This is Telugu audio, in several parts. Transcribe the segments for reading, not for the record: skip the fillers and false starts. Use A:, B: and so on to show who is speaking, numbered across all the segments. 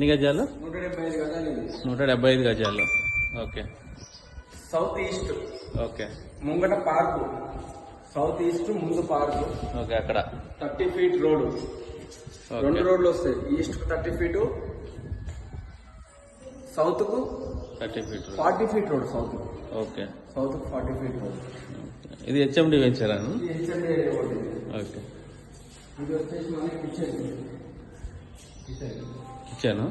A: ఎన్ని గజాలు?
B: 175 గజాలు ఇది.
A: 175 గజాలు. ఓకే.
B: South east.
A: ఓకే.
B: ముంగట పార్కు. సౌత్ ఈస్ట్ ముందు పార్కు.
A: ఓకే. అక్కడ
B: 30 ఫీట్ రోడ్. 2 రోడ్లు వస్తాయి. ఈస్ట్ కు 30 ఫీటు, సౌత్ కు
A: 30 feet.
B: 40 feet road south.
A: Okay.
B: South కు 40 ఫీట్ రోడ్.
A: ఇది హెచ్ఎండి వెంచరా?
B: H M D road.
A: ఓకే.
B: ఇది వచ్చేసి మనకి కిచెన్.
A: కిచెన్.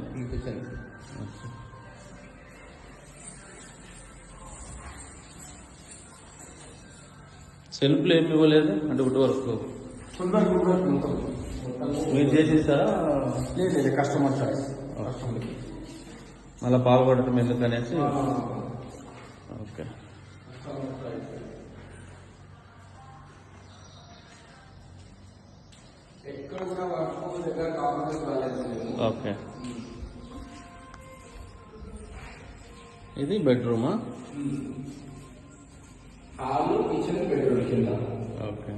A: సెల్ఫ్లు ఏమి ఇవ్వలేదు అంటే వుడ్ వర్క్ మీరు చేసేస్తారా?
B: లేదు, కస్టమర్ చాయిస్.
A: మళ్ళీ పాల్గొనడం ఎందుకనేసి. ఓకే.
B: ఎక్కడ కూడా వర్క్ దగ్గర కాంప్రమైజ్ కాలేదు.
A: ఓకే. ఇది బెడ్రూమా?
B: హాల్, కిచెన్, బెడ్రూమ్ కింద.
A: ఓకే.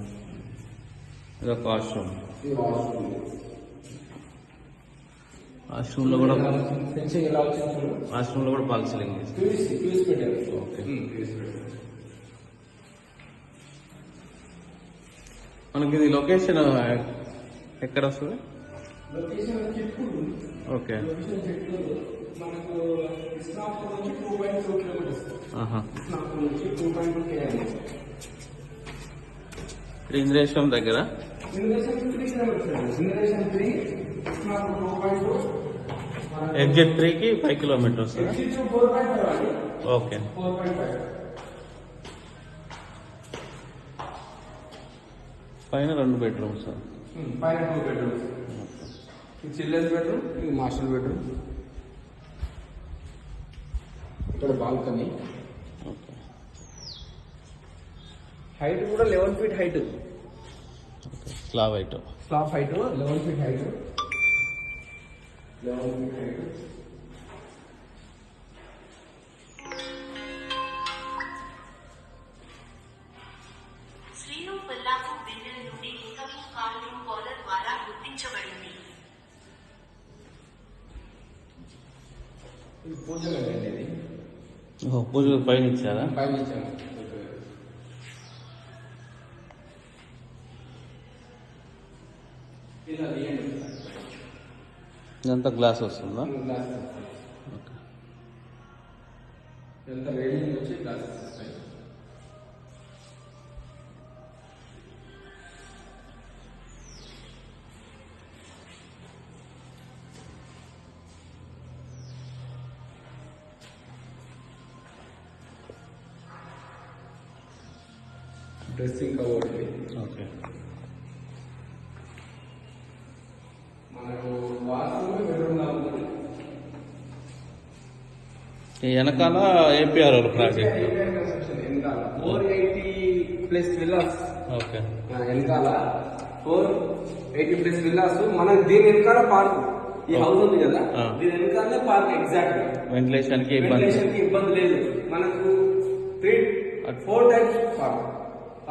A: ఇది ఒక వాష్రూమ్. వాష్రూమ్ లో కూడా ఫాల్ సీలింగ్. ఓకే. మనకి ఇది లొకేషన్ ఎక్కడ వస్తుంది? ఓకే.
B: మనకు ఇస్లాంపూర్ నుంచి 2.2 కిలోమీటర్స్. ఇస్లాంపూర్ నుంచి 2.2 కిలోమీటర్స్.
A: ఇంద్రేశ్వరం దగ్గర.
B: ఇంద్రేశ్వరం 3 కిలోమీటర్స్. ఇంద్రేశ్వరం 3, ఇస్లాంపూర్ 2.2.
A: ఎగ్జిట్ 3 కి 5 కిలోమీటర్స్.
B: ఎగ్జిట్ 4.5.
A: ఓకే.
B: 4.5.
A: పైన 2 బెడ్రూమ్స్.
B: పైన 2 బెడ్రూమ్స్. ఇది చిల్డ్రన్స్ బెడ్రూమ్, ఇది మాస్టర్ బెడ్రూమ్. ఇక్కడ బాల్కనీ.
A: ఓకే.
B: హైట్ కూడా 11 feet height.
A: Slab height.
B: 11 feet height. 11 feet height.
C: Srinu పల్లాకు బిల్డర్ నుండి ఇన్కమింగ్ కాల్ మీ కాలర్ ద్వారా గుర్తించబడింది.
B: ఇది పూజలు అనేది.
A: పూజలు పైన ఇచ్చారా?
B: పైన ఇచ్చాము.
A: ఇదంతా గ్లాస్ వస్తుందా?
B: ఎంత రేడింగ్ వచ్చి గ్లాసెస్ వస్తాయి. Dressing cupboard.
A: ఓకే.
B: మనకు వాష్రూమ్ బెడ్రూమ్ కావాలి.
A: ఈ వెనకాల ఏపీఆర్ ప్రాజెక్ట్.
B: వెనకాల 480+ విల్లాస్.
A: ఓకే.
B: వెనకాల 480+ విల్లాస్. మన దీని వెనకాల పార్క్. ఈ హౌస్ ఉంది కదా, దీని వెనకాలనే పార్క్. ఎగ్జాక్ట్ గా
A: వెంటిలేషన్ కి
B: ఇబ్బంది లేదు. మనకు 4 టైప్స్ పార్క్.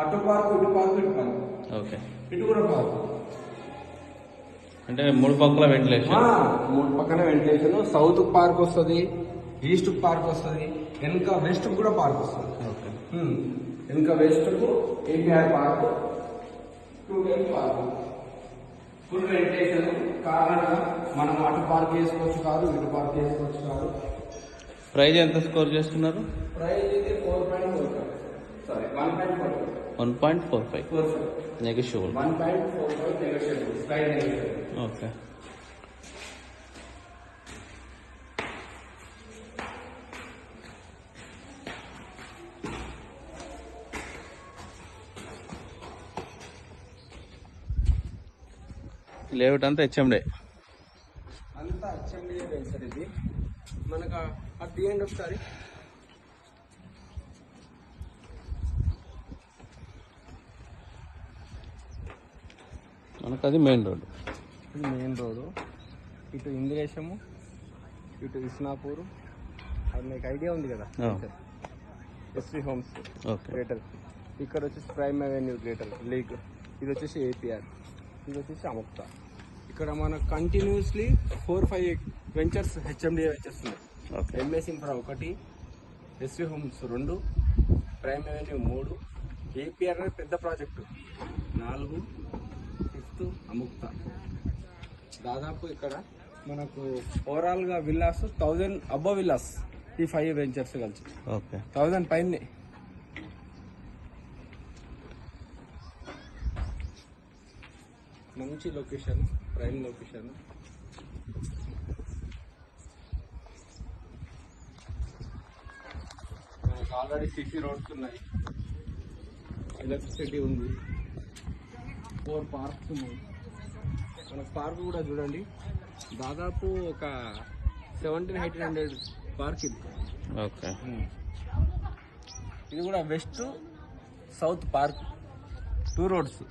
B: అటు పార్క్, ఇటు పార్క్, ఇటు పార్క్.
A: ఓకే.
B: ఇటు కూడా పార్క్.
A: అంటే 3 పక్కల వెంటిలేషన్.
B: 3 పక్కన వెంటిలేషన్. సౌత్ పార్క్ వస్తుంది, ఈస్ట్ పార్క్ వస్తుంది, వెనక వెస్ట్ కూడా పార్క్ వస్తుంది.
A: ఓకే.
B: వెనక వెస్ట్ కు APR park, 2 times park. Full ventilation. కారణంగా మనం అటు పార్క్ చేసుకోవచ్చు కాదు, ఇటు పార్క్ చేసుకోవచ్చు కాదు.
A: ప్రైజ్ ఎంత స్కోర్ చేస్తున్నారు?
B: ప్రైజ్ అయితే 4.45. Sorry, 1.45.
A: 1.45 negotiable.
B: 1.45 negotiable. Slide negotiable.
A: Okay. Layout అంతా హెచ్ఎండే.
B: అంతా హెచ్ఎండి సార్. ఇది మనకు అట్ ది ఎండ్ ఒకసారి
A: మనకు అది మెయిన్ రోడ్.
B: ఇటు ఇంద్రేశము, ఇటు ఇస్నాపూర్. అది మీకు ఐడియా ఉంది కదా, ఎస్వి హోమ్స్ గ్రేటర్. ఇక్కడ వచ్చేసి ప్రైమ్ అవెన్యూ గ్రేటర్ లీగ్. ఇది వచ్చేసి ఏపీఆర్. ఇది వచ్చేసి అముక్త. ఇక్కడ మనకు కంటిన్యూస్లీ 4-5 వెంచర్స్ హెచ్ఎండిఏ వెంచర్స్ ఉన్నాయి.
A: Okay.
B: MS infra 1, SV homes 2, prime avenue 3, APR అనేది పెద్ద ప్రాజెక్టు 4, 5th అముక్త. దాదాపు ఇక్కడ మనకు ఓవరాల్గా విల్లాస్ 1000 అబవ్ విల్లాస్ ఈ 5 వెంచర్స్ కలిసి
A: ఓకే.
B: 1000 పైనే. మంచి లొకేషన్, ప్రైమ్ లొకేషన్. మనకు ఆల్రెడీ సిసి రోడ్స్ ఉన్నాయి, ఎలక్ట్రిసిటీ ఉంది, 4 పార్క్స్ ఉన్నాయి. మన పార్క్ కూడా చూడండి, దాదాపు ఒక 1700-1800 పార్క్ ఇది.
A: ఓకే.
B: ఇది కూడా వెస్ట్ సౌత్ పార్క్, 2 రోడ్స్.